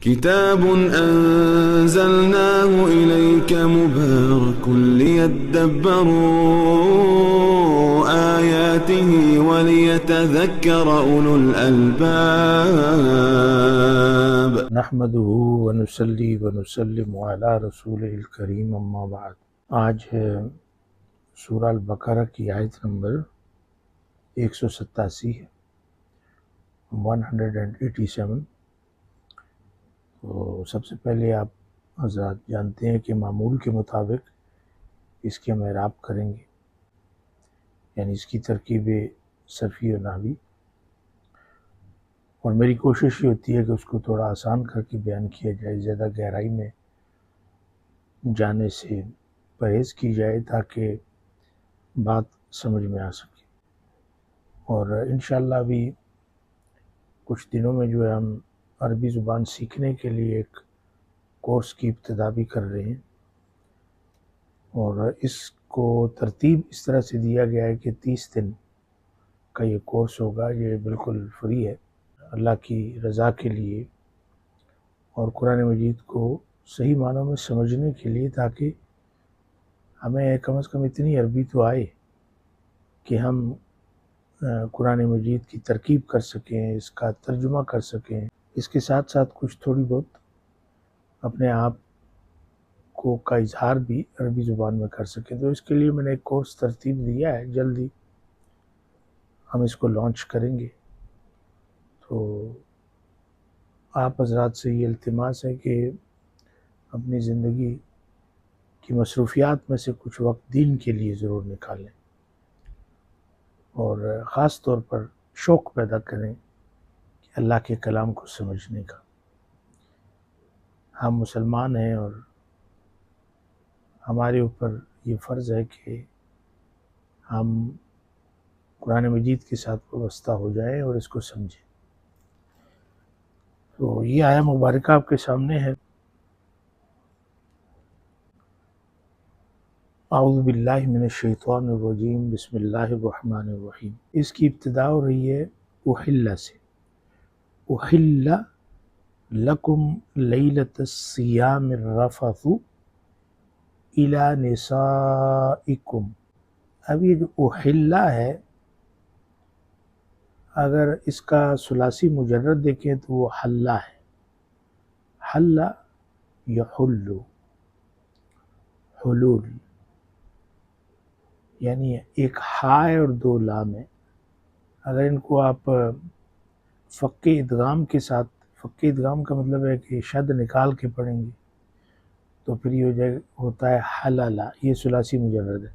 كتاب أنزلناه إليك مبارك ليدبروا آياته وليتذكر أولو الألباب نحمده ونصلي ونسلم على رسوله الکریم اما بعد۔ آج ہے سورہ البقرہ کی آیت نمبر 187 ہے، 187۔ تو سب سے پہلے آپ حضرات جانتے ہیں کہ معمول کے مطابق اس کے ہم اعراب کریں گے، یعنی اس کی ترکیب صرفی و نحوی، اور میری کوشش یہ ہوتی ہے کہ اس کو تھوڑا آسان کر کے بیان کیا جائے، زیادہ گہرائی میں جانے سے پرہیز کی جائے تاکہ بات سمجھ میں آ سکے۔ اور انشاءاللہ ابھی کچھ دنوں میں جو ہے ہم عربی زبان سیکھنے کے لیے ایک کورس کی ابتدا بھی کر رہے ہیں، اور اس کو ترتیب اس طرح سے دیا گیا ہے کہ 30 دن کا یہ کورس ہوگا، یہ بالکل فری ہے اللہ کی رضا کے لیے اور قرآن مجید کو صحیح معنوں میں سمجھنے کے لیے، تاکہ ہمیں کم از کم اتنی عربی تو آئے کہ ہم قرآن مجید کی ترکیب کر سکیں، اس کا ترجمہ کر سکیں، اس کے ساتھ ساتھ کچھ تھوڑی بہت اپنے آپ کو کا اظہار بھی عربی زبان میں کر سکیں۔ تو اس کے لیے میں نے ایک کورس ترتیب دیا ہے، جلدی ہم اس کو لانچ کریں گے۔ تو آپ حضرات سے یہ التماس ہے کہ اپنی زندگی کی مصروفیات میں سے کچھ وقت دین کے لیے ضرور نکالیں، اور خاص طور پر شوق پیدا کریں کہ اللہ کے کلام کو سمجھنے کا۔ ہم مسلمان ہیں اور ہمارے اوپر یہ فرض ہے کہ ہم قرآن مجید کے ساتھ وابستہ ہو جائیں اور اس کو سمجھیں۔ تو یہ آیہ مبارکہ آپ کے سامنے ہے۔ اعوذ باللہ من الشیطان الرجیم، بسم اللہ الرحمن الرحیم۔ اس کی ابتدا ہو رہی ہے احل سے، احل لکم لیلۃ الصیام الرفث الی نسائکم۔ اب یہ جو احل ہے، اگر اس کا ثلاثی مجرد دیکھیں تو وہ حلہ ہے، حل یحل، حلول، یعنی ایک ہائے اور دو لام ہے۔ اگر ان کو آپ فق ادغام کے ساتھ، فق ادغام کا مطلب ہے کہ شد نکال کے پڑھیں گے تو پھر یہ ہوتا ہے حلالہ، یہ ثلاثی مجرد ہے۔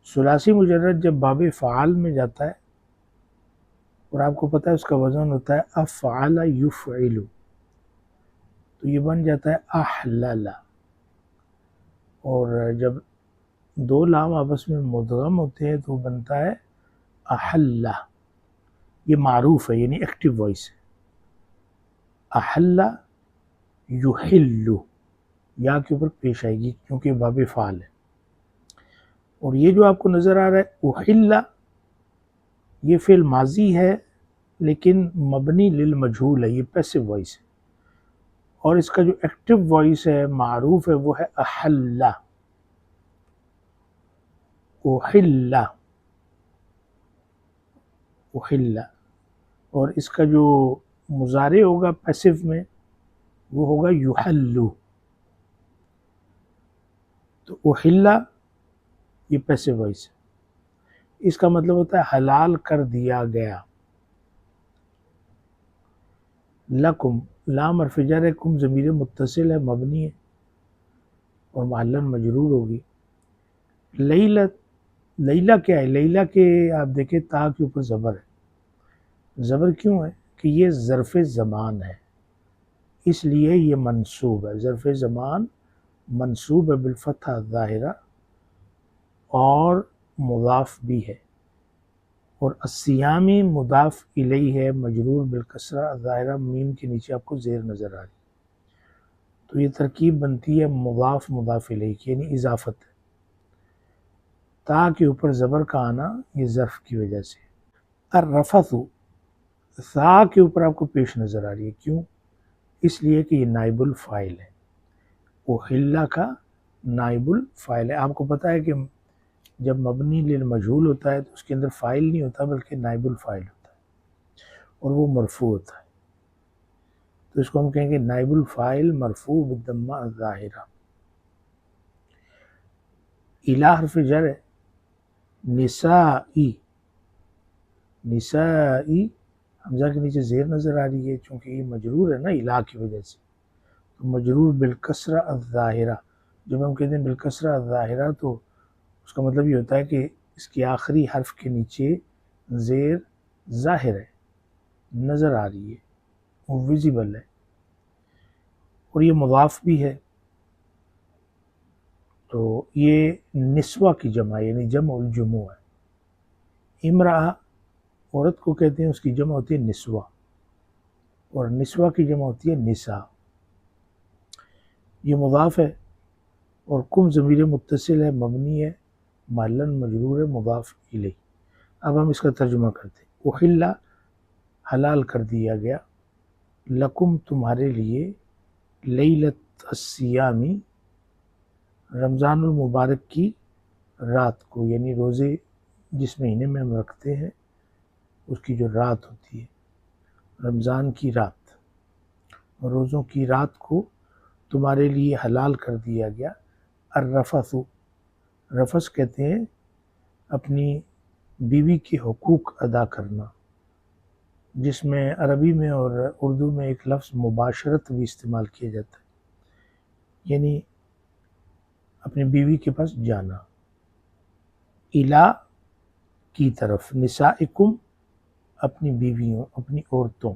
ثلاثی مجرد جب باب فعال میں جاتا ہے، اور آپ کو پتہ ہے اس کا وزن ہوتا ہے افعل یفعل، تو یہ بن جاتا ہے احلل۔ اور جب دو لام آپس میں مدغم ہوتے ہیں تو بنتا ہے احلہ۔ یہ معروف ہے، یعنی ایکٹیو وائس ہے۔ احل یحل، یا کے اوپر پیش آئے گی کیونکہ باب فعال ہے۔ اور یہ جو آپ کو نظر آ رہا ہے احل، یہ فعل ماضی ہے لیکن مبنی للمجہول ہے، یہ پیسو وائس ہے، اور اس کا جو ایکٹیو وائس ہے معروف ہے وہ ہے احلہ، احل، احل۔ اور اس کا جو مضارع ہوگا پیسو میں وہ ہوگا یحل۔ تو احل یہ پیسو وائس ہے، اس کا مطلب ہوتا ہے حلال کر دیا گیا۔ لکم، لام حرف جر ہے، کم ضمیر متصل ہے، مبنی ہے اور محلاً مجرور ہوگی۔ لیلہ کیا ہے؟ لیلہ کے آپ دیکھیں تا کے اوپر زبر ہے۔ زبر کیوں ہے؟ کہ یہ ظرف زمان ہے، اس لیے یہ منصوب ہے۔ ظرف زمان منصوب ہے بالفتحہ الظاہرہ، اور مضاف بھی ہے، اور الصیامی مضاف الیہ ہے، مجرور بالکسرہ الظاہرہ، میم کے نیچے آپ کو زیر نظر آ رہی، تو یہ ترکیب بنتی ہے مضاف مضاف الیہ کی، یعنی اضافت ہے۔ تا کے اوپر زبر کا آنا یہ ظرف کی وجہ سے۔ الرفث، ثا کے اوپر آپ کو پیش نظر آ رہی ہے، کیوں؟ اس لیے کہ یہ نائب الفاعل ہے، احل کا نائب الفاعل ہے۔ آپ کو پتہ ہے کہ جب مبنی للمجہول ہوتا ہے تو اس کے اندر فاعل نہیں ہوتا بلکہ نائب الفاعل ہوتا ہے اور وہ مرفوع ہوتا ہے، تو اس کو ہم کہیں گے نائب الفاعل مرفوع بالضمہ الظاہرہ۔ الی حرف جر ہے، نسائی، نسائی حمزہ کے نیچے زیر نظر آ رہی ہے چونکہ یہ مجرور ہے نا الی کی وجہ سے، تو مجرور بالکسرہ الظاہرہ۔ جب ہم کہتے ہیں بالکسرہ الظاہرہ تو اس کا مطلب یہ ہوتا ہے کہ اس کی آخری حرف کے نیچے زیر ظاہر ہے، نظر آ رہی ہے، ویزیبل ہے، اور یہ مضاف بھی ہے، تو یہ نسوہ کی جمع یعنی جمع الجموع ہے۔ امرأہ عورت کو کہتے ہیں، اس کی جمع ہوتی ہے نسوہ، اور نسوہ کی جمع ہوتی ہے نساء۔ یہ مضاف ہے، اور کم ضمیر متصل ہے، مبنی ہے، محلاً مجرور ہے، مضاف الیہ۔ اب ہم اس کا ترجمہ کرتے ہیں۔ احل حلال کر دیا گیا، لکم تمہارے لیے، لیلۃ الصیامی رمضان المبارک کی رات کو، یعنی روزے جس مہینے میں ہم رکھتے ہیں اس کی جو رات ہوتی ہے، رمضان کی رات، روزوں کی رات کو تمہارے لیے حلال کر دیا گیا۔ الرفث، رفث کہتے ہیں اپنی بیوی کے حقوق ادا کرنا، جس میں عربی میں اور اردو میں ایک لفظ مباشرت بھی استعمال کیا جاتا ہے، یعنی اپنی بیوی کے پاس جانا۔ الا کی طرف، نسائکم اپنی بیویوں، اپنی عورتوں۔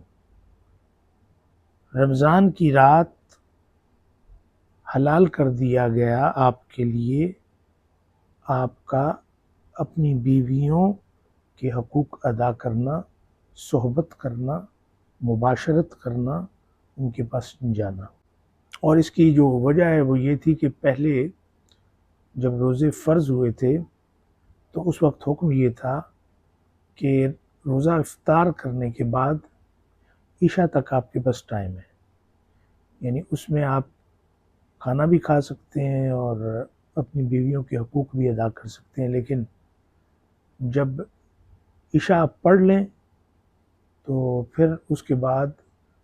رمضان کی رات حلال کر دیا گیا آپ کے لیے، آپ کا اپنی بیویوں کے حقوق ادا کرنا، صحبت کرنا، مباشرت کرنا، ان کے پاس جانا۔ اور اس کی جو وجہ ہے وہ یہ تھی کہ پہلے جب روزے فرض ہوئے تھے تو اس وقت حکم یہ تھا کہ روزہ افطار کرنے کے بعد عشاء تک آپ کے پاس ٹائم ہے، یعنی اس میں آپ کھانا بھی کھا سکتے ہیں اور اپنی بیویوں کے حقوق بھی ادا کر سکتے ہیں، لیکن جب عشاء آپ پڑھ لیں تو پھر اس کے بعد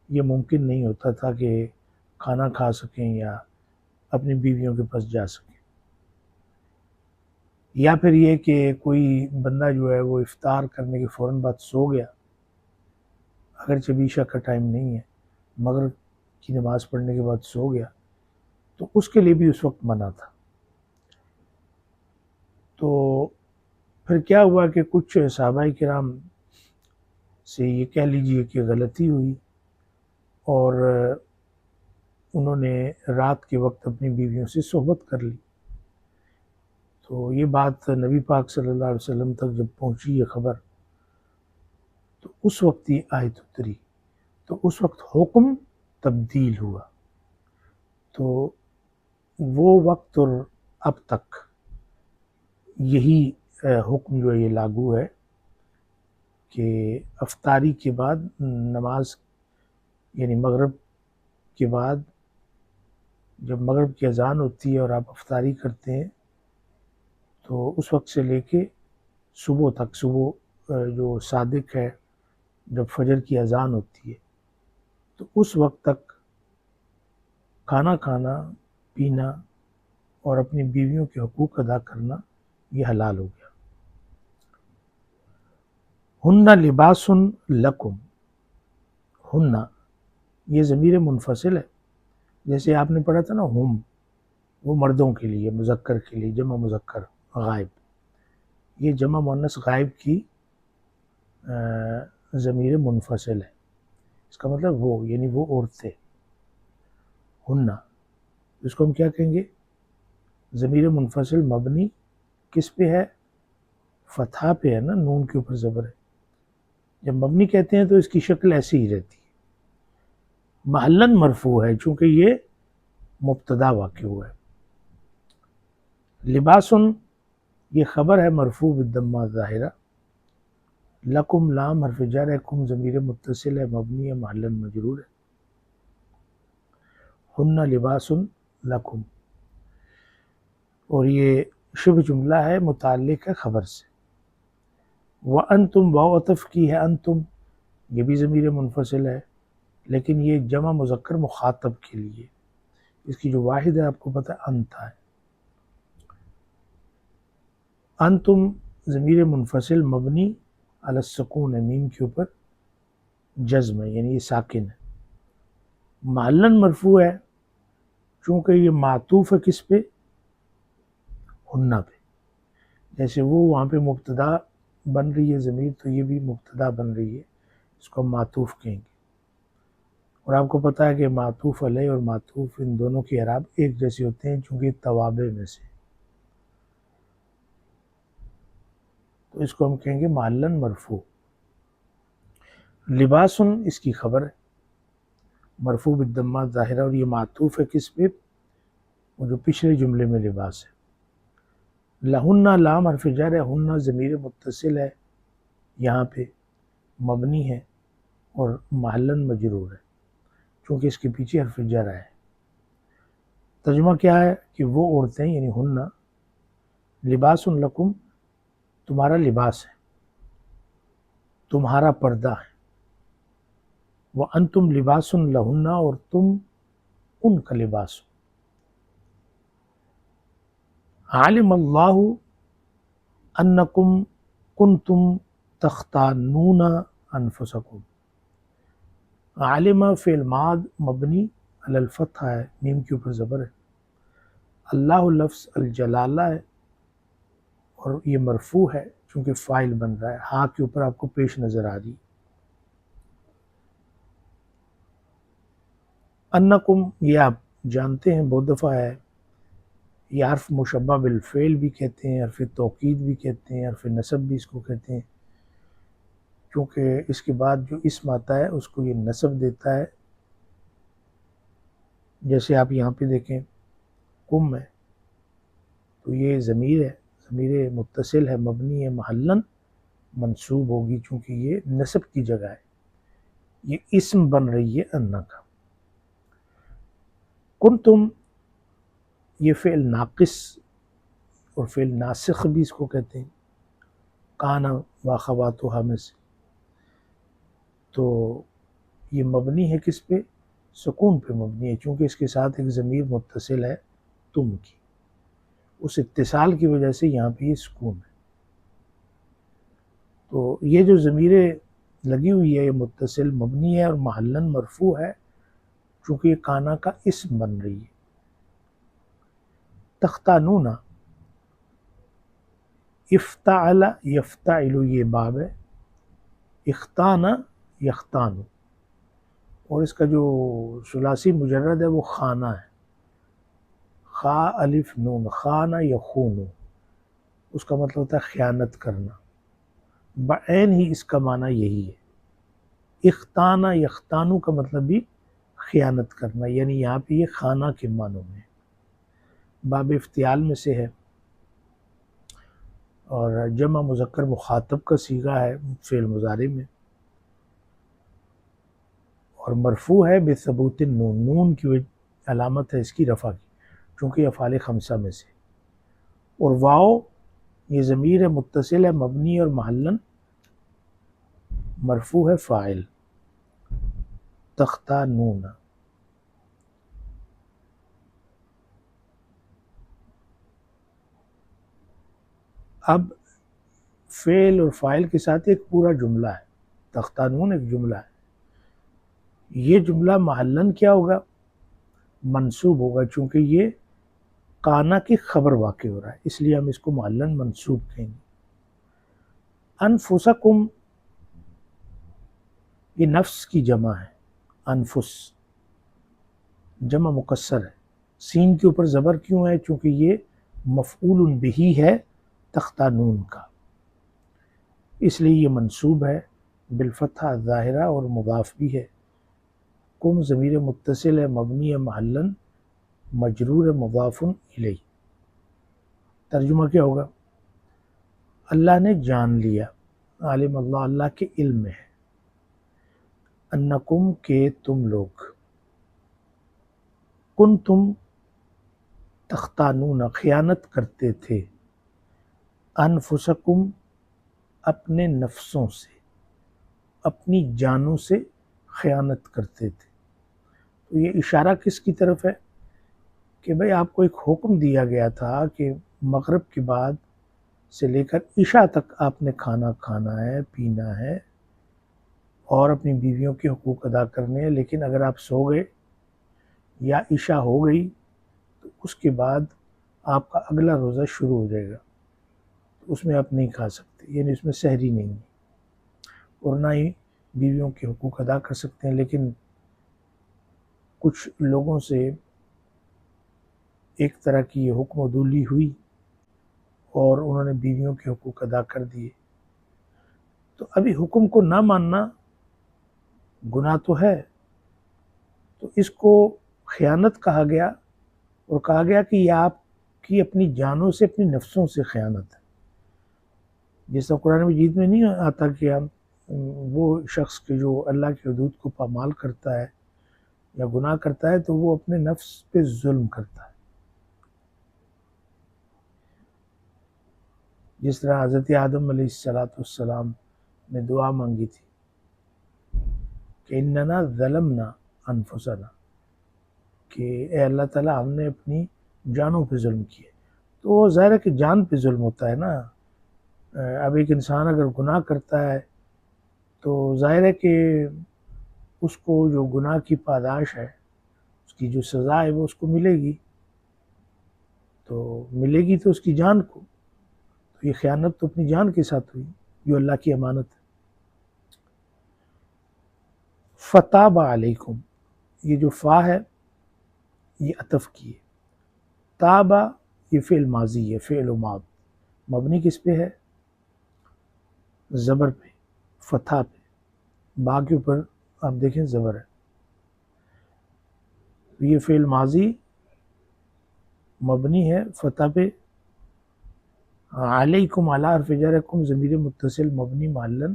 یہ ممکن نہیں ہوتا تھا کہ کھانا کھا سکیں یا اپنی بیویوں کے پاس جا سکیں، یا پھر یہ کہ کوئی بندہ جو ہے وہ افطار کرنے کے فوراً بعد سو گیا، اگرچہ عشاء کا ٹائم نہیں ہے، مغرب کی نماز پڑھنے کے بعد سو گیا، تو اس کے لیے بھی اس وقت منع تھا۔ تو پھر کیا ہوا کہ کچھ صحابہ کرام سے یہ کہہ لیجئے کہ غلطی ہوئی، اور انہوں نے رات کے وقت اپنی بیویوں سے صحبت کر لی۔ تو یہ بات نبی پاک صلی اللہ علیہ وسلم تک جب پہنچی یہ خبر، تو اس وقت یہ آیت اتری، تو اس وقت حکم تبدیل ہوا۔ تو وہ وقت اور اب تک یہی حکم جو ہے یہ لاگو ہے کہ افطاری کے بعد نماز، یعنی مغرب کے بعد جب مغرب کی اذان ہوتی ہے اور آپ افطاری کرتے ہیں تو اس وقت سے لے کے صبح تک، صبح جو صادق ہے جب فجر کی اذان ہوتی ہے تو اس وقت تک کھانا کھانا، پینا اور اپنی بیویوں کے حقوق ادا کرنا یہ حلال ہو گیا۔ ہن لباس لکم، ہن یہ ضمیر منفصل ہے، جیسے آپ نے پڑھا تھا نا ہم، وہ مردوں کے لیے، مذکر کے لیے، جمع مذکر غائب، یہ جمع مؤنث غائب کی ضمیر منفصل ہے، اس کا مطلب وہ، یعنی وہ عورتیں، ہن، اس کو ہم کیا کہیں گے؟ ضمیر منفصل مبنی کس پہ ہے؟ فتحہ پہ ہے نا، نون کے اوپر زبر ہے۔ جب مبنی کہتے ہیں تو اس کی شکل ایسی ہی رہتی ہے، محلاً مرفوع ہے چونکہ یہ مبتدا واقع ہوا ہے۔ لباسن یہ خبر ہے مرفوع بالضمہ ظاہرہ، لکم لام حرف جر ہے، کم ضمیر متصل ہے، مبنی ہے، محلاً مجرور ہے۔ ہن لباس لکم، اور یہ شبہ جملہ ہے متعلق ہے خبر سے. وَأَنْتُمْ واو عطف کی ہے انتم، یہ بھی ضمیر منفصل ہے لیکن یہ جمع مذکر مخاطب کے لیے، اس کی جو واحد ہے آپ کو پتہ انت ہے. انتم ضمیر منفصل مبنی علی السکون ہے، میم کے اوپر جزم ہے یعنی یہ ساکن ہے. معلن مرفوع ہے چونکہ یہ معطوف ہے کس پہ؟ ہنہ پہ. جیسے وہ وہاں پہ مبتدا بن رہی ہے ضمیر، تو یہ بھی مبتدا بن رہی ہے، اس کو ہم معطوف کہیں گے. اور آپ کو پتہ ہے کہ معطوف علیہ اور معطوف ان دونوں کے اعراب ایک جیسے ہوتے ہیں چونکہ توابع میں سے، تو اس کو ہم کہیں گے معلن مرفوع. لباسن اس کی خبر ہے، مرفوع بالضمہ ظاہرہ، اور یہ معطوف ہے کس پہ؟ وہ جو پچھلے جملے میں لباس ہے. لہن لام حرف جر ہے، ہن ضمیر متصل ہے یہاں پہ مبنی ہے اور محلن مجرور ہے چونکہ اس کے پیچھے حرف جر ہے. ترجمہ کیا ہے کہ وہ عورتیں یعنی ہن لباس لکم تمہارا لباس ہے، تمہارا پردہ ہے. وَأَنْتُمْ لِبَاسٌ لَهُنَّ، اور تم ان کا لباس ہو. عالم اللہ انکم کنتم تختانون انفسکم. عالم فعل ماض مبنی علی الفتح ہے، میم کے اوپر زبر ہے. اللہ لفظ الجلالہ ہے اور یہ مرفوع ہے چونکہ فاعل بن رہا ہے، ہاں کے اوپر آپ کو پیش نظر آ رہی. انکم یہ آپ جانتے ہیں بہت دفعہ ہے، یہ حرف مشبہ بالفعل بھی کہتے ہیں، حرف توکید بھی کہتے ہیں، حرف نصب بھی اس کو کہتے ہیں، کیونکہ اس کے بعد جو اسم آتا ہے اس کو یہ نصب دیتا ہے. جیسے آپ یہاں پہ دیکھیں کم ہے تو یہ ضمیر ہے، ضمیر متصل ہے مبنی ہے محلن منصوب ہوگی چونکہ یہ نصب کی جگہ ہے، یہ اسم بن رہی ہے انا کا. کنتم یہ فعل ناقص اور فعل ناسخ بھی اس کو کہتے ہیں، کانا واخواتھا میں سے، تو یہ مبنی ہے کس پہ؟ سکون پہ مبنی ہے چونکہ اس کے ساتھ ایک ضمیر متصل ہے تم کی، اس اتصال کی وجہ سے یہاں پہ یہ سکون ہے. تو یہ جو ضمیریں لگی ہوئی ہے یہ متصل مبنی ہے اور محلن مرفوع ہے چونکہ یہ کانا کا اسم بن رہی ہے. تختانون افتعل یفتعل یہ باب ہے، اختان یختان، اور اس کا جو ثلاثی مجرد ہے وہ خانہ ہے، خا الف نون، خانہ یخون، اس کا مطلب ہوتا ہے خیانت کرنا، بعین ہی اس کا معنی یہی ہے. اختانہ یختانو کا مطلب بھی خیانت کرنا، یعنی یہاں پہ یہ خانہ کے معنوں میں باب افتعال میں سے ہے اور جمع مذکر مخاطب کا صیغہ ہے فعل مضارع میں، اور مرفوع ہے بثبوت النون، نون کی علامت ہے اس کی رفع کی چونکہ افعال خمسہ میں سے. اور واو یہ ضمیر متصل ہے مبنی اور محلن مرفوع ہے فاعل تختانون. اب فعل اور فاعل کے ساتھ ایک پورا جملہ ہے، تختانون ایک جملہ ہے، یہ جملہ محلن کیا ہوگا؟ منصوب ہوگا چونکہ یہ کانا کی خبر واقع ہو رہا ہے، اس لیے ہم اس کو محلن منصوب کہیں گے. انفسکم یہ نفس کی جمع ہے، انفس جمع مکسر ہے، سین کے اوپر زبر کیوں ہے؟ چونکہ یہ مفعول بہ ہے تختانون کا، اس لیے یہ منصوب ہے بالفتحہ الظاہرہ اور مضاف بھی ہے. کم ضمیر متصل ہے مبنی ہے محلن مجرور ہے مضاف الیہ. ترجمہ کیا ہوگا؟ اللہ نے جان لیا، عالم اللہ اللہ کے علم میں ہے، انکم کہ تم لوگ، کن تم تختانون خیانت کرتے تھے انفسکم اپنے نفسوں سے، اپنی جانوں سے خیانت کرتے تھے. تو یہ اشارہ کس کی طرف ہے کہ بھئی آپ کو ایک حکم دیا گیا تھا کہ مغرب کے بعد سے لے کر عشاء تک آپ نے کھانا کھانا ہے، پینا ہے اور اپنی بیویوں کے حقوق ادا کرنے ہیں، لیکن اگر آپ سو گئے یا عشاء ہو گئی تو اس کے بعد آپ کا اگلا روزہ شروع ہو جائے گا، تو اس میں آپ نہیں کھا سکتے، یعنی اس میں سحری نہیں ہے اور نہ ہی بیویوں کے حقوق ادا کر سکتے ہیں. لیکن کچھ لوگوں سے ایک طرح کی یہ حکم عدولی ہوئی اور انہوں نے بیویوں کے حقوق ادا کر دیے. تو ابھی حکم کو نہ ماننا گناہ تو ہے، تو اس کو خیانت کہا گیا اور کہا گیا کہ یہ آپ کی اپنی جانوں سے، اپنی نفسوں سے خیانت ہے. جس طرح قرآن مجید میں نہیں آتا کہ وہ شخص کہ جو اللہ کی حدود کو پامال کرتا ہے یا گناہ کرتا ہے تو وہ اپنے نفس پہ ظلم کرتا ہے. جس طرح حضرت آدم علیہ السلام نے دعا مانگی تھی کہ اننا ظلمنا انفسنا، کہ اے اللہ تعالیٰ ہم نے اپنی جانوں پہ ظلم کیے. تو ظاہر ہے کہ جان پہ ظلم ہوتا ہے نا. اب ایک انسان اگر گناہ کرتا ہے تو ظاہر ہے کہ اس کو جو گناہ کی پاداش ہے، اس کی جو سزا ہے وہ اس کو ملے گی، تو ملے گی تو اس کی جان کو. تو یہ خیانت تو اپنی جان کے ساتھ ہوئی جو اللہ کی امانت ہے. فتاب علیکم، یہ جو فا ہے یہ عطف کی ہے. تابہ یہ فعل ماضی ہے، فعل و ماض، مبنی کس پہ ہے؟ زبر پہ، فتح پہ. با کے اوپر آپ دیکھیں زبر ہے. یہ فعل ماضی مبنی ہے فتح پہ. علیکم علی حرف جرکم ضمیر متصل مبنی معلن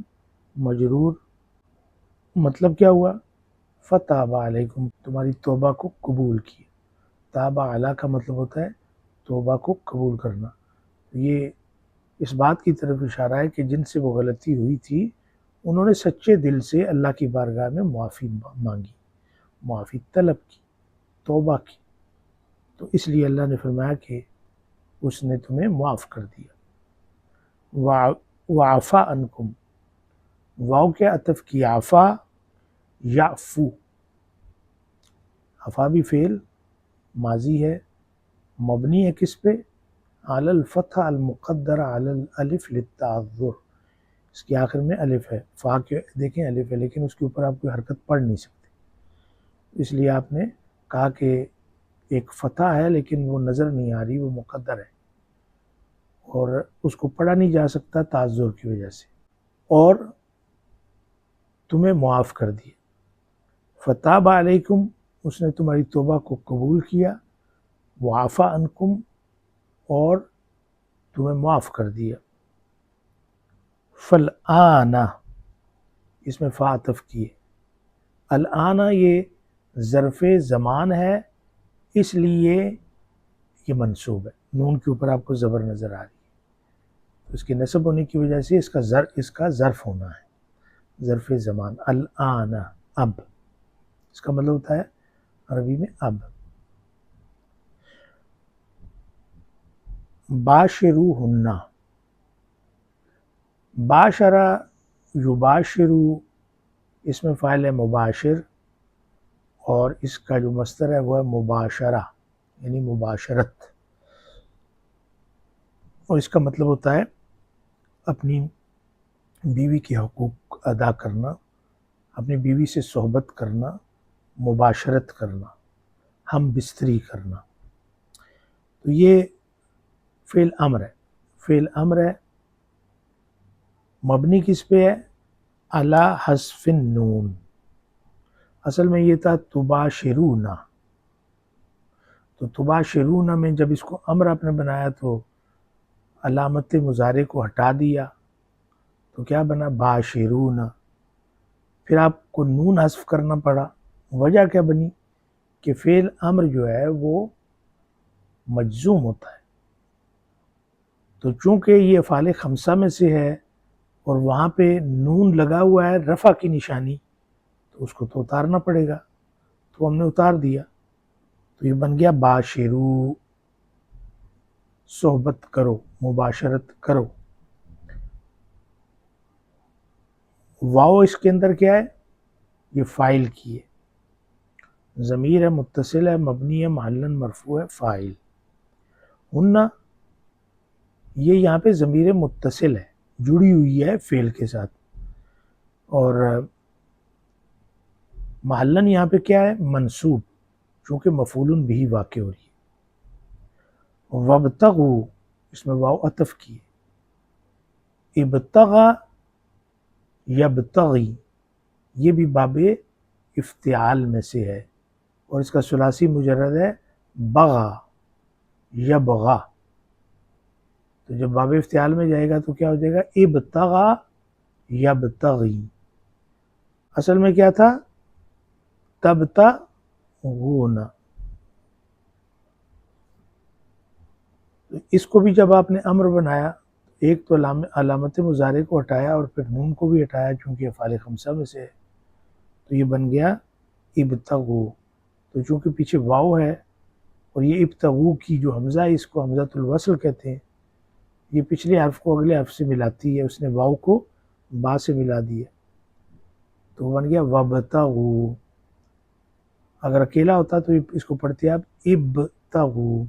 مجرور. مطلب کیا ہوا؟ فتاب علیکم، تمہاری توبہ کو قبول کیا. تاب علی کا مطلب ہوتا ہے توبہ کو قبول کرنا. یہ اس بات کی طرف اشارہ ہے کہ جن سے وہ غلطی ہوئی تھی انہوں نے سچے دل سے اللہ کی بارگاہ میں معافی مانگی، معافی طلب کی، توبہ کی. تو اس لیے اللہ نے فرمایا کہ اس نے تمہیں معاف کر دیا. وعفا عنکم، واو کے عطف کی عفا یعفو. عفا بھی فعل ماضی ہے، مبنی ہے کس پہ؟ علی الفتح المقدر علی الالف للتعذر. اس کے آخر میں الف ہے. فا کے دیکھیں الف ہے لیکن اس کے اوپر آپ کوئی حرکت پڑھ نہیں سکتے، اس لیے آپ نے کہا کہ ایک فتح ہے لیکن وہ نظر نہیں آ رہی، وہ مقدر ہے اور اس کو پڑھا نہیں جا سکتا تعذر کی وجہ سے، اور تمہیں معاف کر دیا. فتاب علیکم، اس نے تمہاری توبہ کو قبول کیا. وعفا عنکم، اور تمہیں معاف کر دیا. فالآن، اس میں فا عطف کی ہے. الآن یہ ظرف زمان ہے، اس لیے یہ منصوب ہے. نون کے اوپر آپ کو زبر نظر آ رہی ہے، اس کے نصب ہونے کی وجہ سے اس کا ظرف ہونا ہے، ظرف زمان. الآن، اب، اس کا مطلب ہوتا ہے عربی میں اب. باشروہن، باشرہ یباشرو، اس میں فاعل ہے مباشر اور اس کا جو مصدر ہے وہ ہے مباشرہ، یعنی مباشرت. اور اس کا مطلب ہوتا ہے اپنی بیوی کے حقوق ادا کرنا، اپنی بیوی سے صحبت کرنا، مباشرت کرنا، ہم بستری کرنا. تو یہ فعل امر ہے. فعل امر ہے، مبنی کس پہ ہے؟ علی حذف النون. اصل میں یہ تھا تباشرون، تو تباشرون میں جب اس کو امر آپ نے بنایا تو علامت مضارع کو ہٹا دیا تو کیا بنا؟ باشرون. پھر آپ کو نون حذف کرنا پڑا. وجہ کیا بنی؟ کہ فعل امر جو ہے وہ مجزوم ہوتا ہے، تو چونکہ یہ افعال خمسہ میں سے ہے اور وہاں پہ نون لگا ہوا ہے رفع کی نشانی، تو اس کو تو اتارنا پڑے گا، تو ہم نے اتار دیا، تو یہ بن گیا باشرو، صحبت کرو، مباشرت کرو۔ واو اس کے اندر کیا ہے؟ یہ فاعل کی ہے، ضمیر ہے، متصل ہے، مبنی ہے، محلاً مرفوع ہے، فاعل۔ ہن یہ یہاں پہ ضمیر متصل ہے، جڑی ہوئی ہے فعل کے ساتھ، اور محلاً یہاں پہ کیا ہے؟ منصوب، چونکہ مفعول بھی واقع ہو رہی ہے۔ وابتغوا اس میں واو عطف کی ہے، ابتغا یبتغی یہ بھی باب افتعال میں سے ہے، اور اس کا ثلاثی مجرد ہے بغا یبغا، تو جب باب افتعال میں جائے گا تو کیا ہو جائے گا؟ ابتغا یبتغی۔ اصل میں کیا تھا؟ تبتغون۔ اس کو بھی جب آپ نے امر بنایا، ایک تو علامت مضارع کو ہٹایا اور پھر نون کو بھی ہٹایا چونکہ افعال خمسہ میں سے ہے، تو یہ بن گیا ابتغو۔ تو چونکہ پیچھے واو ہے اور یہ ابتغو کی جو حمزہ ہے اس کو حمزۃ الوصل کہتے ہیں، یہ پچھلے حرف کو اگلے حرف سے ملاتی ہے، اس نے واو کو با سے ملا دیا، تو بن گیا وابتغو۔ اگر اکیلا ہوتا تو اس کو پڑھتے آپ ابتغو۔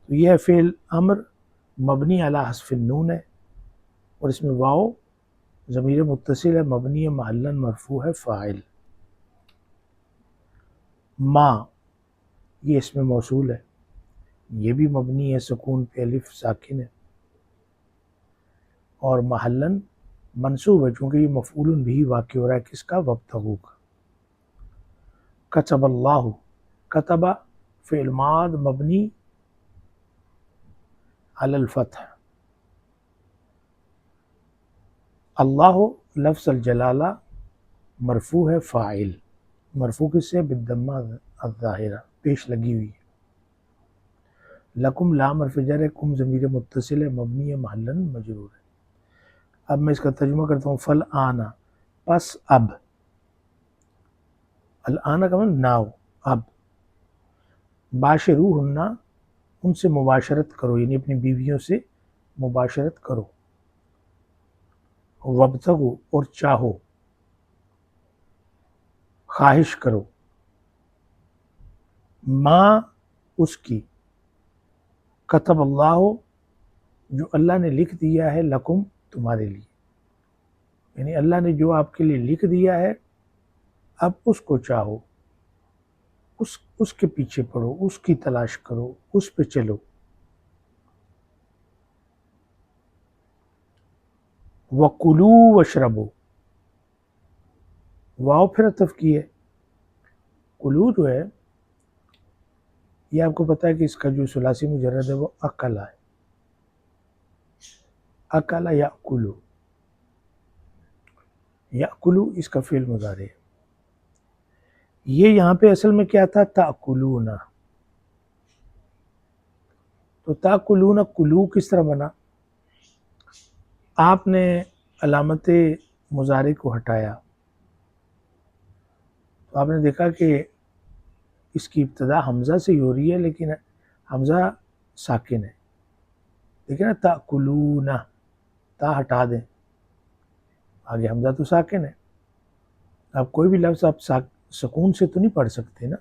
تو یہ فعل امر مبنی علی حذف النون ہے، اور اس میں واو ضمیر متصل ہے، مبنی ہے، محلاً مرفوع ہے، فاعل۔ ما یہ اس میں موصول ہے، یہ بھی مبنی ہے، سکون پہ، الف ساکن ہے، اور محلاً منصوب ہے چونکہ یہ مفعول بھی واقع ہو رہا ہے کس کا؟ وابتغوا کا۔ کتب اللہ، کتب فعل ماض مبنی علی الفتح، اللہ لفظ الجلالہ مرفوع ہے، فاعل، مرفوع کس سے؟ بالضمہ الظاہرہ، پیش لگی ہوئی ہے۔ لکم لام حرف جر ہے، کم ضمیر متصل ہے، مبنی ہے، محلاً مجرور ہے۔ اب میں اس کا ترجمہ کرتا ہوں، فل آنا پس اب، الآن کا مطلب ناؤ، اب، باشروہن ان سے مباشرت کرو، یعنی اپنی بیویوں سے مباشرت کرو، وابتغوا اور چاہو، خواہش کرو، ما اس کی، کتب اللہ جو اللہ نے لکھ دیا ہے، لکم تمہارے لیے، یعنی اللہ نے جو آپ کے لیے لکھ دیا ہے اب اس کو چاہو، اس کے پیچھے پڑھو، اس کی تلاش کرو، اس پہ چلو۔ وَكُلُوا وَاشْرَبُوا، واو پھر عطف کی ہے، کلو جو ہے یہ آپ کو پتہ ہے کہ اس کا جو ثلاثی مجرد ہے وہ اکلا ہے، اکلا یاکلو، یاکلو اس کا فعل مضارع ہے۔ یہ یہاں پہ اصل میں کیا تھا؟ تاکلون، تو تاکلون کلو کس طرح بنا؟ آپ نے علامت مضارع کو ہٹایا تو آپ نے دیکھا کہ اس کی ابتدا حمزہ سے ہی ہو رہی ہے، لیکن حمزہ ساکن ہے، دیکھیں نا، تاکلون، تا ہٹا دیں، آگے حمزہ تو ساکن ہے، آپ کوئی بھی لفظ آپ سکون سے تو نہیں پڑھ سکتے نا،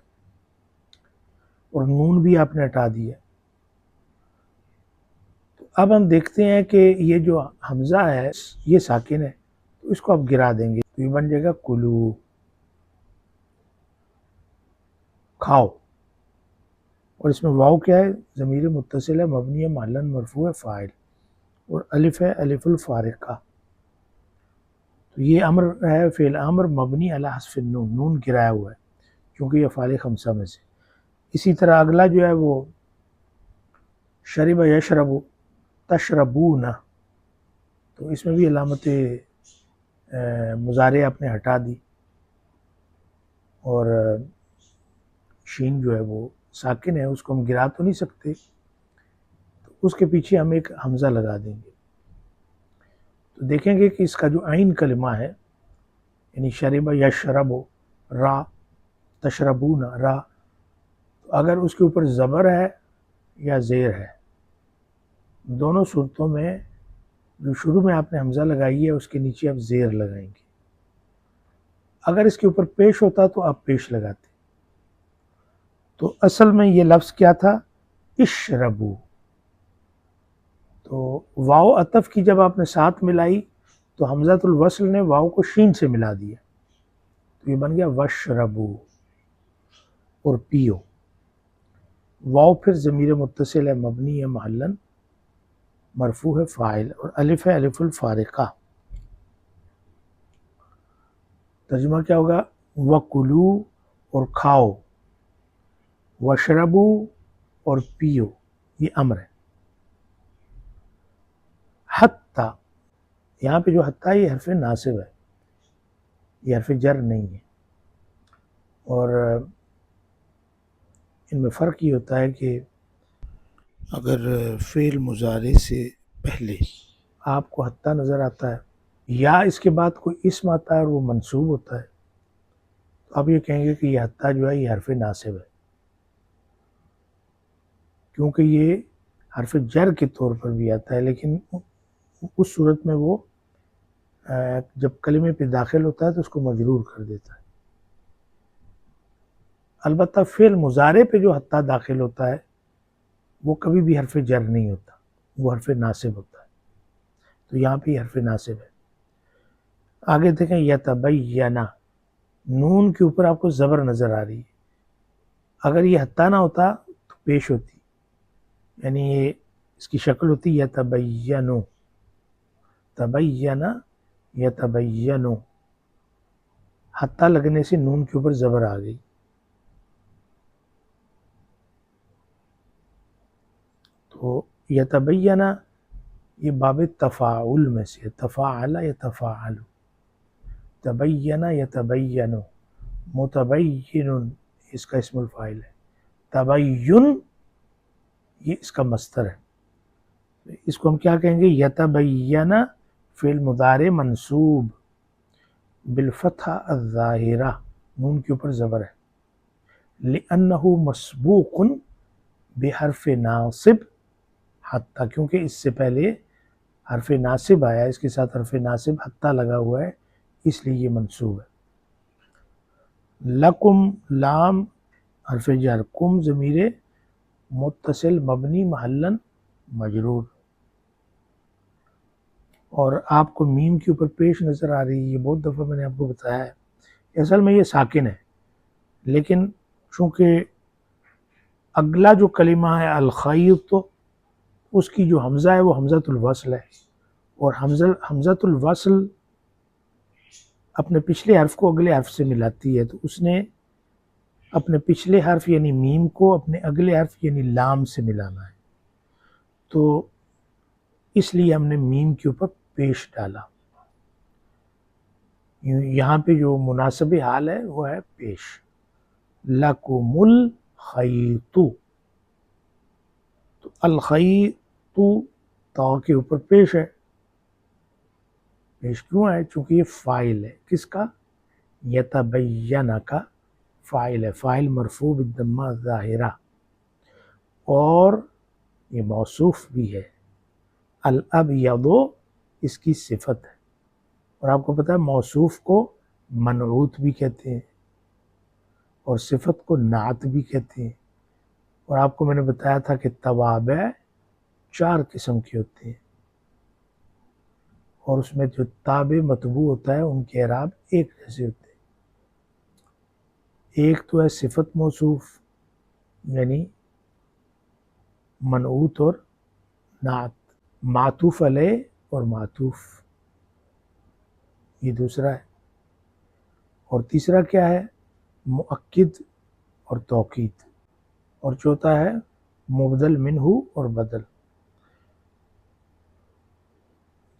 اور نون بھی آپ نے ہٹا دیا۔ تو اب ہم دیکھتے ہیں کہ یہ جو حمزہ ہے یہ ساکن ہے، تو اس کو آپ گرا دیں گے تو یہ بن جائے گا کلو، کھاؤ، اور اس میں واو کیا ہے؟ ضمیر متصل ہے، مبنی ہے، محلاً مرفوع ہے، فاعل، اور الف ہے، الف الفارقہ، تو یہ امر ہے فعل امر مبنی علی حذف النون، نون گرایا ہوا ہے کیونکہ یہ افعال خمسہ میں سے۔ اسی طرح اگلا جو ہے وہ شرب یشرب، تشربون، تو اس میں بھی علامت مضارع آپ نے ہٹا دی، اور شین جو ہے وہ ساکن ہے، اس کو ہم گرا تو نہیں سکتے، تو اس کے پیچھے ہم ایک حمزہ لگا دیں گے. تو دیکھیں گے کہ اس کا جو عین کلمہ ہے، یعنی شرب یشرب را، تشربون را، تو اگر اس کے اوپر زبر ہے یا زیر ہے، دونوں صورتوں میں جو شروع میں آپ نے حمزہ لگائی ہے اس کے نیچے آپ زیر لگائیں گے. اگر اس کے اوپر پیش ہوتا تو آپ پیش لگاتے. تو اصل میں یہ لفظ کیا تھا؟ اشربو. تو واو عطف کی جب آپ نے ساتھ ملائی تو حمزۃ الوصل نے واو کو شین سے ملا دیا، تو یہ بن گیا وشربو، اور پیو. واو پھر ضمیر متصل ہے، مبنی ہے محلن، مرفوع ہے فاعل، اور الف ہے الف الفارقہ. ترجمہ کیا ہوگا؟ وَکُلُو اور کھاؤ، وَشْرَبُو اور پیو، یہ امر ہے. حتی، یہاں پہ جو حتی یہ حرف ناصب ہے، یہ حرف جر نہیں ہے. اور ان میں فرق یہ ہوتا ہے کہ اگر فعل مضارع سے پہلے آپ کو حتی نظر آتا ہے یا اس کے بعد کوئی اسم آتا ہے اور وہ منصوب ہوتا ہے، تو آپ یہ کہیں گے کہ یہ حتی جو ہے یہ حرف ناصب ہے، کیونکہ یہ حرف جر کے طور پر بھی آتا ہے، لیکن اس صورت میں وہ جب کلمے پہ داخل ہوتا ہے تو اس کو مجرور کر دیتا ہے. البتہ فعل مضارع پہ جو حتی داخل ہوتا ہے وہ کبھی بھی حرف جر نہیں ہوتا، وہ حرف ناصب ہوتا ہے. تو یہاں پہ یہ حرف ناصب ہے. آگے دیکھیں یتبینا، نون کے اوپر آپ کو زبر نظر آ رہی ہے. اگر یہ حتی نہ ہوتا تو پیش ہوتی، یعنی یہ اس کی شکل ہوتی یتبینو، تبینا یتبینو. حتی لگنے سے نون کے اوپر زبر آ گئی. تو یتبینا یہ باب تفاعل میں سے، تفاعل یتفاعل، تبینا یتبینو، متبین اس کا اسم الفاعل ہے، تبین یہ اس کا مصدر ہے. اس کو ہم کیا کہیں گے؟ یتبینا فعل مضارع منصوب بالفتحہ الظاہرہ، نون کے اوپر زبر ہے، لأنہ مسبوق بحرف ناصب حتی، کیونکہ اس سے پہلے حرف ناصب آیا، اس کے ساتھ حرف ناصب حتی لگا ہوا ہے، اس لیے یہ منصوب ہے. لکم، لام حرف جر، کم ضمیر متصل مبنی محلن مجرور. اور آپ کو میم کے اوپر پیش نظر آ رہی ہے، یہ بہت دفعہ میں نے آپ کو بتایا ہے، اصل میں یہ ساکن ہے، لیکن چونکہ اگلا جو کلمہ ہے الخیط، اس کی جو حمزہ ہے وہ حمزۃ الوصل ہے، اور حمزۃ الوصل اپنے پچھلے حرف کو اگلے حرف سے ملاتی ہے، تو اس نے اپنے پچھلے حرف یعنی میم کو اپنے اگلے حرف یعنی لام سے ملانا ہے، تو اس لیے ہم نے میم کے اوپر پیش ڈالا. یہاں پہ جو مناسب حال ہے وہ ہے پیش. لَکُمُ الْخَیْطُ، تو الخیط تا کے اوپر پیش ہے. پیش کیوں ہے؟ چونکہ یہ فاعل ہے، کس کا؟ یتبینہ کا فاعل ہے، فاعل مرفوع بالضمہ الظاہرہ، اور یہ موصوف بھی ہے. الابیض اس کی صفت ہے، اور آپ کو پتہ ہے موصوف کو منعوت بھی کہتے ہیں اور صفت کو نعت بھی کہتے ہیں. اور آپ کو میں نے بتایا تھا کہ توابع 4 قسم کے ہوتے ہیں، اور اس میں جو تابع متبوع ہوتا ہے ان کے اعراب ایک جیسے ہوتے ہیں. ایک تو ہے صفت موصوف، یعنی منعوت اور نعت، معطوف علیہ اور معطوف، یہ دوسرا ہے. اور تیسرا کیا ہے؟ مؤکد اور توکید. اور چوتھا ہے مبدل منہ اور بدل.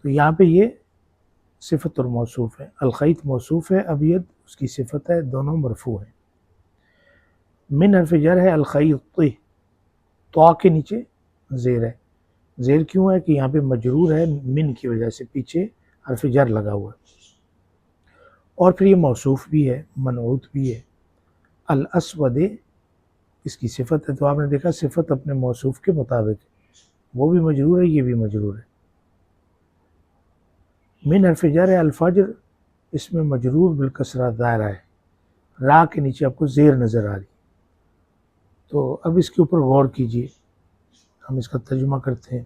تو یہاں پہ یہ صفت اور موصوف ہے. الخیط موصوف ہے، ابیض اس کی صفت ہے، دونوں مرفوع ہیں. من حرف جر ہے الخیط، تو کے نیچے زیر ہے. زیر کیوں ہے کہ یہاں پہ مجرور ہے من کی وجہ سے، پیچھے حرف جر لگا ہوا ہے. اور پھر یہ موصوف بھی ہے، منعوت بھی ہے. الاسود اس کی صفت ہے، تو آپ نے دیکھا صفت اپنے موصوف کے مطابق ہے، وہ بھی مجرور ہے، یہ بھی مجرور ہے. من حرف جر ہے الفجر، اس میں مجرور بالکسرہ دائرہ ہے، را کے نیچے آپ کو زیر نظر آ رہی. تو اب اس کے اوپر غور کیجئے، ہم اس کا ترجمہ کرتے ہیں.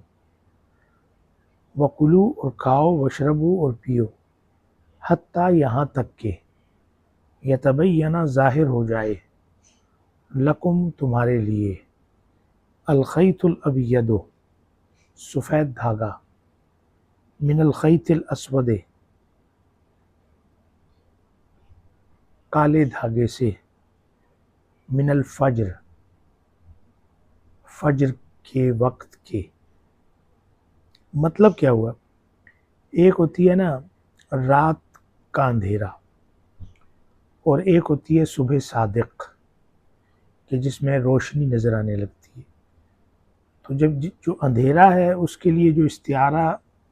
وَقُلُوا اور کھاؤ، وَاشْرَبُوا اور پیو، حتیٰ یہاں تک کہ یتبینہ ظاہر ہو جائے، لکم تمہارے لیے، الخیط الابید سفید دھاگا، من الخیط الاسود کالے دھاگے سے، من الفجر فجر کے وقت کے. مطلب کیا ہوا؟ ایک ہوتی ہے نا رات کا اندھیرا، اور ایک ہوتی ہے صبح صادق کہ جس میں روشنی نظر آنے لگتی ہے. تو جب جو اندھیرا ہے اس کے لیے جو استعارہ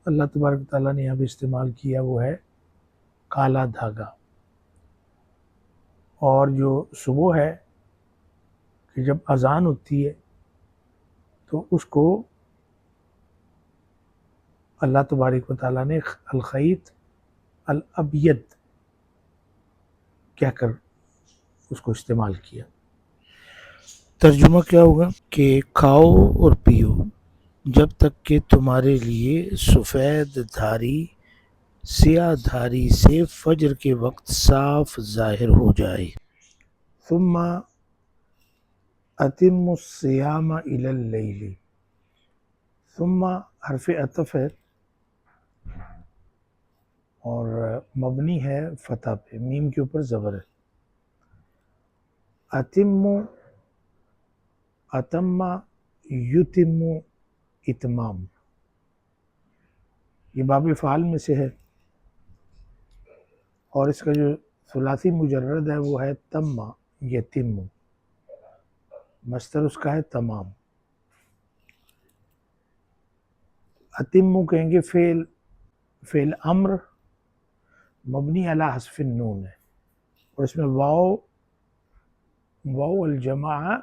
اللہ تبارک تعالیٰ نے یہاں پہ استعمال کیا وہ ہے کالا دھاگا. اور جو صبح ہے کہ جب اذان ہوتی ہے تو اس کو اللہ تبارک و تعالیٰ نے الخیط الابید کہہ کر اس کو استعمال کیا. ترجمہ کیا ہوگا کہ کھاؤ اور پیو جب تک کہ تمہارے لیے سفید دھاری سیاہ دھاری سے فجر کے وقت صاف ظاہر ہو جائے. ثم اتم الصیام الی اللیل، ثم حرف عطف ہے اور مبنی ہے فتح پہ، میم کے اوپر زبر ہے. اتم اتم یتم اتمام، یہ باب فعال میں سے ہے، اور اس کا جو ثلاثی مجرد ہے وہ ہے تم یتم، مصدر اس کا ہے تمام. اتم کہیں گے فعل امر مبنی علی حذف النون ہے، اور اس میں واو الجماع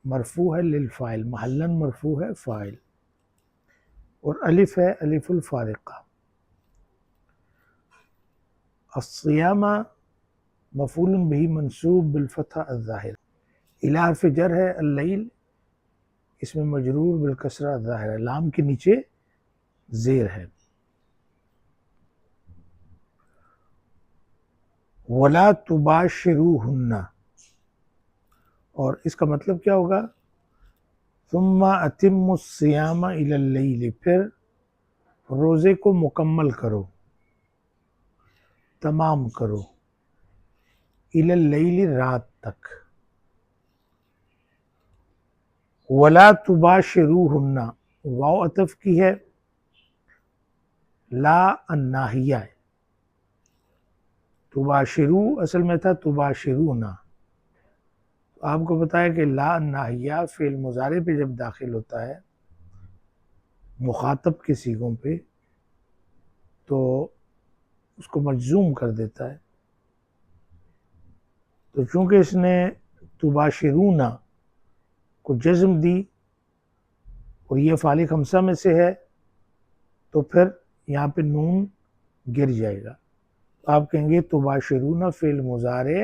مرفوع ہے للفاعل، محلاً مرفوع ہے فاعل، اور الف ہے الف الفارقہ. الصیام مفعول به منصوب بالفتح الظاہر، الی حرف جر ہے اللیل، اس میں مجرور بالکسرہ الظاہر ہے، لام کے نیچے زیر ہے. ولا تباشروہن، اور اس کا مطلب کیا ہوگا؟ ثم اتم الصیام الی اللیل، پھر روزے کو مکمل کرو، تمام کرو، الی اللیل رات تک. ولا تباشروہن واو عطف کی ہے، لا الناہیہ ہے، تباشرو اصل میں تھا تباشرونا. آپ کو بتایا کہ لا الناہیہ فعل مضارع پہ جب داخل ہوتا ہے مخاطب کے صیغوں پہ تو اس کو مجزوم کر دیتا ہے. تو چونکہ اس نے تباشرونا کو جزم دی اور یہ فعال خمسہ میں سے ہے تو پھر یہاں پہ نون گر جائے گا. آپ کہیں گے تباشرون فعل مضارع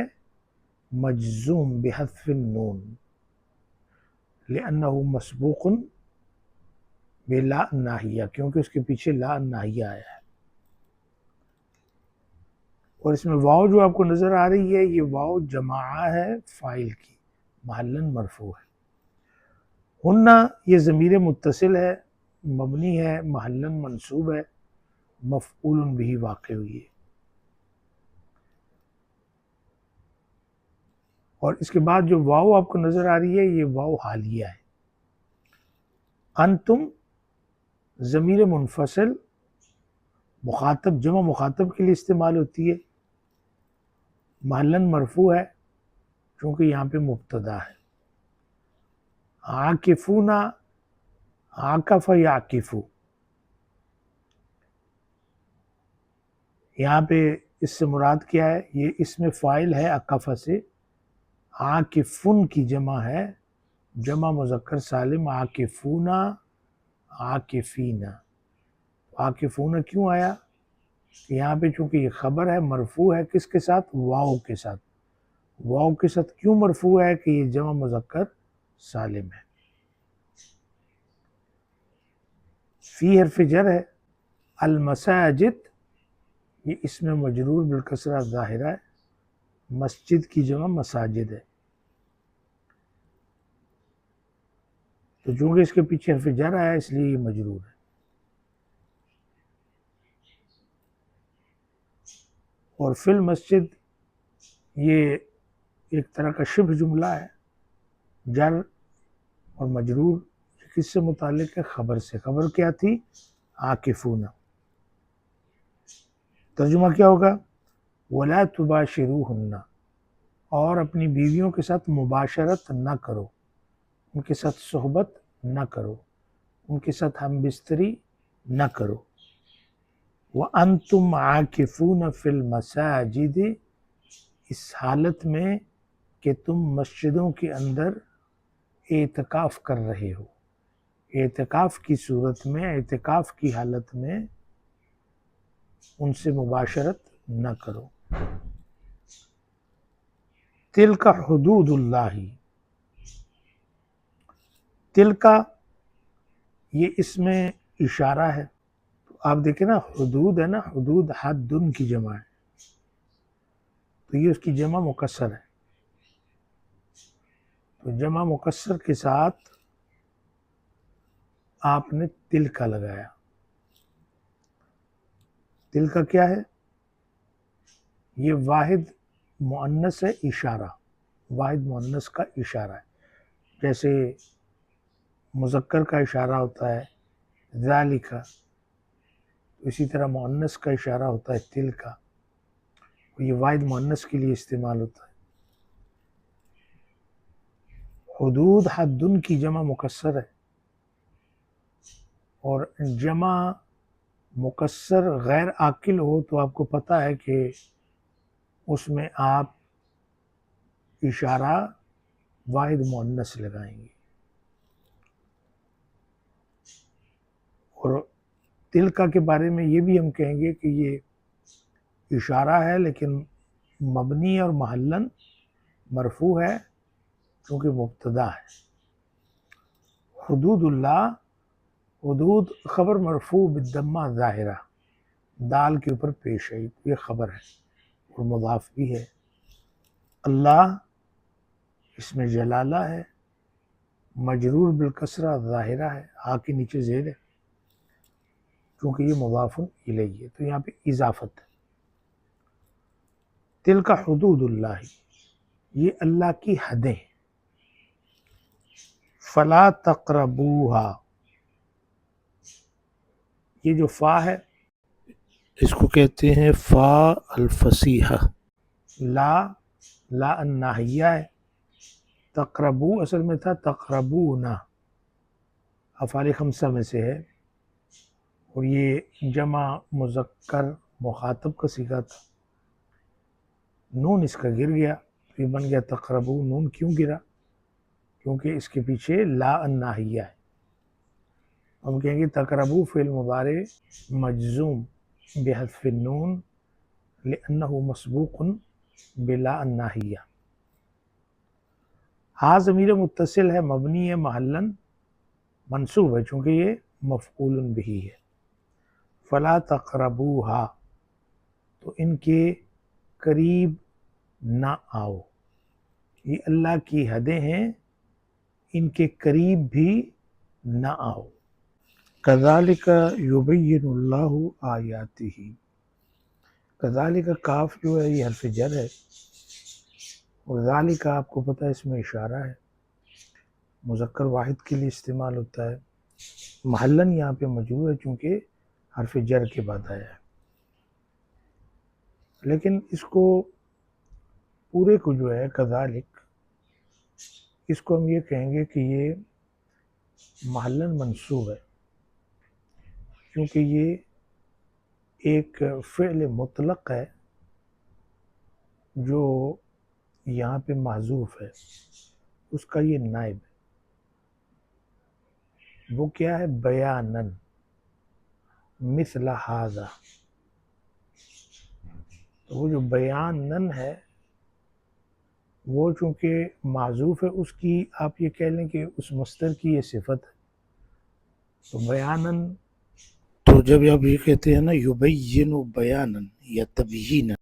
مجزوم بحذف النون لأنه مسبوق بلا الناہیہ، کیونکہ اس کے پیچھے لا الناہیہ آیا ہے. اور اس میں واو جو آپ کو نظر آ رہی ہے یہ واو جماعہ ہے فاعل کی، محلاً مرفوع ہے. ہن یہ ضمیر متصل ہے، مبنی ہے، محلاً منصوب ہے، مفعول بھی واقع ہوئی ہے. اور اس کے بعد جو واو آپ کو نظر آ رہی ہے یہ واو حالیہ ہے. انتم ضمیر منفصل مخاطب جمع مخاطب کے لیے استعمال ہوتی ہے، محلاً مرفوع ہے، چونکہ یہاں پہ مبتدا ہے. عاکفون، عاکف یعکفو، یہاں پہ اس سے مراد کیا ہے؟ یہ اسم فاعل ہے عکف سے. عاکفن کی جمع ہے، جمع مذکر سالم، عاکفون، عاکفین. عاکفون کیوں آیا؟ یہاں پہ چونکہ یہ خبر ہے، مرفوع ہے کس کے ساتھ؟ واو کے ساتھ. واو کے ساتھ کیوں مرفوع ہے؟ کہ یہ جمع مذکر سالم ہے. فی حرف جر ہے. المساجد یہ اسم مجرور بالکسرہ ظاہرہ ہے، مسجد کی جمع مساجد ہے. تو چونکہ اس کے پیچھے حرف جر آیا اس لیے یہ مجرور ہے. اور فی المسجد یہ ایک طرح کا شبہ جملہ ہے. جر اور مجرور کس سے متعلق ہے؟ خبر سے. خبر کیا تھی؟ عاکفون. ترجمہ کیا ہوگا؟ وَلَا تُبَاشِرُوهُنَّ، اور اپنی بیویوں کے ساتھ مباشرت نہ کرو، ان کے ساتھ صحبت نہ کرو، ان کے ساتھ ہم بستری نہ کرو. وَأَنْتُمْ عَاكِفُونَ فِي الْمَسَاجِدِ، اس حالت میں کہ تم مسجدوں کے اندر اعتکاف کر رہے ہو. اعتکاف کی صورت میں، اعتکاف کی حالت میں ان سے مباشرت نہ کرو. تلک حدود اللہ، تلک یہ اس میں اشارہ ہے. تو آپ دیکھیں نا، حدود ہے نا، حدود حدن کی جمع ہے، تو یہ اس کی جمع مکسر ہے. تو جمع مکسر کے ساتھ آپ نے تلک لگایا. تلک کیا ہے؟ یہ واحد مؤنث ہے، اشارہ، واحد مؤنث کا اشارہ ہے. جیسے مذکر کا اشارہ ہوتا ہے ذالک، اسی طرح مؤنث کا اشارہ ہوتا ہے تلک. یہ واحد مؤنث کے لیے استعمال ہوتا ہے. حدود حدن کی جمع مکسر ہے، اور جمع مکسر غیر عاقل ہو تو آپ کو پتہ ہے کہ اس میں آپ اشارہ واحد مؤنث لگائیں گے. اور تلکا کے بارے میں یہ بھی ہم کہیں گے کہ یہ اشارہ ہے لیکن مبنی اور محلن مرفوع ہے کیونکہ مبتدا ہے. حدود اللہ، حدود خبر مرفوع بالضمہ ظاہرہ، دال کے اوپر پیش ہے، یہ خبر ہے اور مضاف بھی ہے. اللہ اس میں جلالہ ہے، مجرور بالکسرہ ظاہرہ ہے، ہاں کے نیچے زیر ہے کیونکہ یہ مضاف الیہ ہے، تو یہاں پہ اضافت ہے. تلک حدود اللہ، یہ اللہ کی حدیں ہیں. فلا تقربوہا، یہ جو فا ہے اس کو کہتے ہیں فا الفصیحہ. لا الناہیہ ہے. تقربو اصل میں تھا تقربونا، افعال خمسہ میں سے ہے، اور یہ جمع مذکر مخاطب کا صیغہ تھا. نون اس کا گر گیا، یہ بن گیا تقربو. نون کیوں گرا؟ کیونکہ اس کے پیچھے لا الناہیہ ہے. ہم کہیں گے تقربو فعل مضارع مجزوم بحذف النون لأنہ مسبوق بلا الناہیہ. ہاں ضمیر متصل ہے، مبنی ہے محلن، منصوب ہے چونکہ یہ مفعول بہ ہے. فلا تقربوہا، تو ان کے قریب نہ آؤ. یہ اللہ کی حدیں ہیں، ان کے قریب بھی نہ آؤ. کذالک یبین اللہ آیاتہ، کذالک کاف جو ہے یہ حرف جر ہے، اور ذالک آپ کو پتہ ہے اس میں اشارہ ہے، مذکر واحد کے لیے استعمال ہوتا ہے. محلن یہاں پہ مجرور ہے چونکہ حرف جر کے بعد آیا ہے. لیکن اس کو پورے کو جو ہے کذالک اس کو ہم یہ کہیں گے کہ یہ محلاً منصوب ہے، کیونکہ یہ ایک فعل مطلق ہے جو یہاں پہ محذوف ہے، اس کا یہ نائب ہے۔ وہ کیا ہے؟ بیانن، مثل ھذا۔ تو وہ جو بیانن ہے وہ چونکہ معذوف ہے، اس کی آپ یہ کہہ لیں کہ اس مصدر کی یہ صفت ہے۔ تو بیانن، تو جب آپ یہ کہتے ہیں نا یبین بیانن یا تبیینن،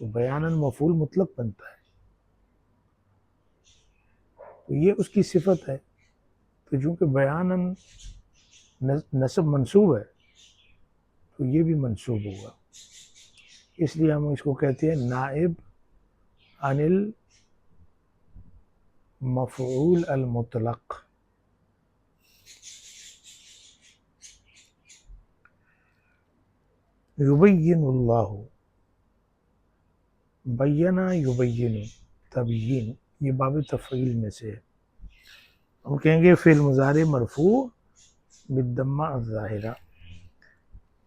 تو بیانن مفعول مطلق بنتا ہے، تو یہ اس کی صفت ہے۔ تو چونکہ بیانن نصب منصوب ہے تو یہ بھی منصوب ہوگا، اس لیے ہم اس کو کہتے ہیں نائب عن المفعول المطلق۔ یبین اللہ، بینا یبین، تبیین، یہ باب تفعیل میں سے ہے۔ ہم کہیں گے فعل مضارع مرفوع بالضمہ الظاہرہ،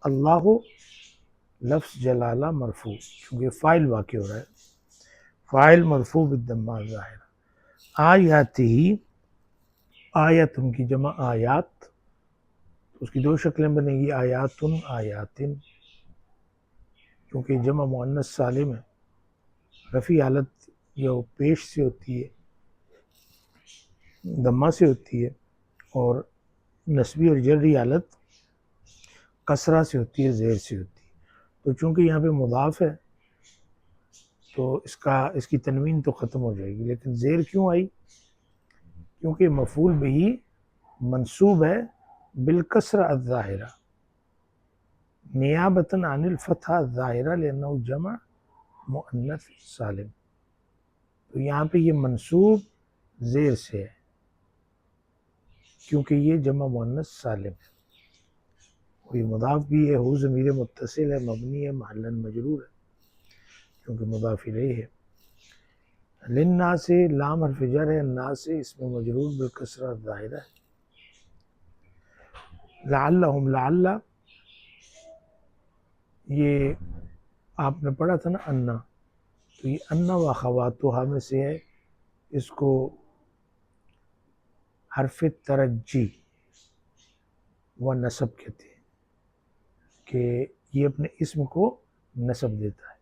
اللہ لفظ جلالہ مرفوع، چونکہ فاعل واقع ہو رہا ہے، فاعل مرفوع بالضمہ الظاہرہ۔ آیاتہ، آیت ان کی جمع آیات، اس کی دو شکلیں بنیں گی، آیاتن، آیاتن، کیونکہ جمع مؤنث سالم ہے، رفعی حالت جو پیش سے ہوتی ہے ضمہ سے ہوتی ہے، اور نسبی اور جری حالت کسرہ سے ہوتی ہے، زیر سے ہوتی ہے۔ تو چونکہ یہاں پہ مضاف ہے تو اس کی تنوین تو ختم ہو جائے گی، لیکن زیر کیوں آئی؟ کیونکہ مفعول بہ منصوب ہے بالکسرہ الظاہرہ نیابۃ عن الفتحہ الظاہرہ لأنہ جمع مؤنث سالم۔ تو یہاں پہ یہ منصوب زیر سے ہے کیونکہ یہ جمع مؤنث سالم ہے، اور یہ مضاف بھی ہے، ہو ضمیر متصل ہے، مبنی ہے، محلاً مجرور ہے کیونکہ مضاف الیہ ہے۔ للناس، لام حرف جر ہے، الناس اسم مجرور بالکسرہ الظاہرہ ہے۔ لعلہم، لعل یہ آپ نے پڑھا تھا نا انا، تو یہ انا و اخواتہا میں سے ہے، اس کو حرف ترجی و نصب کہتے ہیں کہ یہ اپنے اسم کو نصب دیتا ہے۔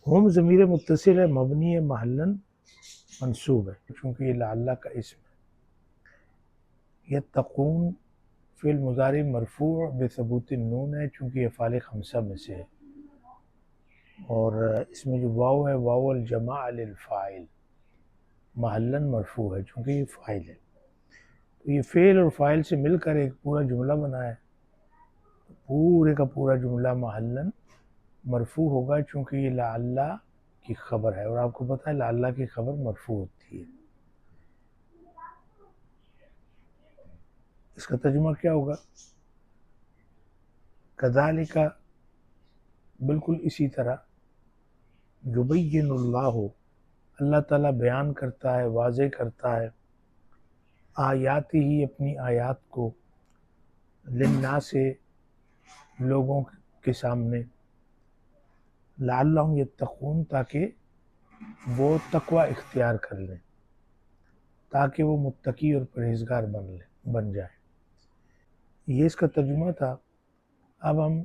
ہم ضمیر متصل ہے، مبنی ہے، محلاً منصوب ہے چونکہ یہ لعلہ کا اسم ہے۔ یتقون فعل مضارع مرفوع بثبوت النون ہے چونکہ یہ افعال خمسہ میں سے ہے، اور اس میں جو واو ہے واو الجماع للفاعل، محلاً مرفوع ہے چونکہ یہ فاعل ہے۔ تو یہ فعل اور فاعل سے مل کر ایک پورا جملہ بنا ہے، پورے کا پورا جملہ محلاً مرفوع ہوگا چونکہ یہ لعلہ کی خبر ہے، اور آپ کو پتہ ہے لعلہ کی خبر مرفوع ہوتی ہے۔ اس کا ترجمہ کیا ہوگا؟ کذالک، بالکل اسی طرح، یبین اللہ، اللہ تعالیٰ بیان کرتا ہے، واضح کرتا ہے، آیات ہی، اپنی آیات کو، للناس، لوگوں کے سامنے، لعلہم یتقون، تاکہ وہ تقوی اختیار کر لیں، تاکہ وہ متقی اور پرہیزگار بن جائیں۔ یہ اس کا ترجمہ تھا۔ اب ہم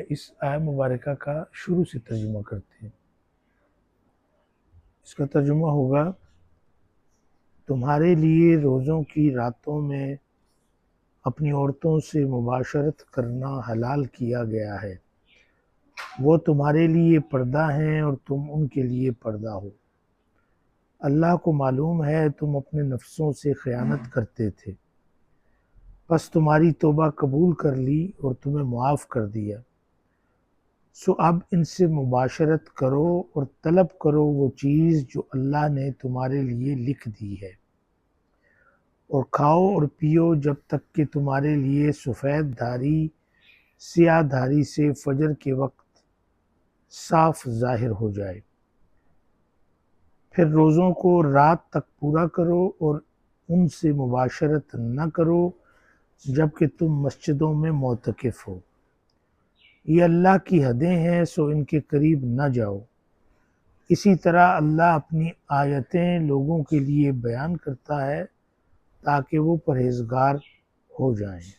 اس آیہ مبارکہ کا شروع سے ترجمہ کرتے ہیں۔ اس کا ترجمہ ہوگا، تمہارے لیے روزوں کی راتوں میں اپنی عورتوں سے مباشرت کرنا حلال کیا گیا ہے، وہ تمہارے لیے پردہ ہیں اور تم ان کے لیے پردہ ہو۔ اللہ کو معلوم ہے تم اپنے نفسوں سے خیانت کرتے تھے، بس تمہاری توبہ قبول کر لی اور تمہیں معاف کر دیا، سو اب ان سے مباشرت کرو اور طلب کرو وہ چیز جو اللہ نے تمہارے لیے لکھ دی ہے، اور کھاؤ اور پیو جب تک کہ تمہارے لیے سفید دھاری سیاہ دھاری سے فجر کے وقت صاف ظاہر ہو جائے۔ پھر روزوں کو رات تک پورا کرو اور ان سے مباشرت نہ کرو جبکہ تم مسجدوں میں معتکف ہو۔ یہ اللہ کی حدیں ہیں، سو ان کے قریب نہ جاؤ۔ اسی طرح اللہ اپنی آیتیں لوگوں کے لیے بیان کرتا ہے تاکہ وہ پرہیزگار ہو جائیں۔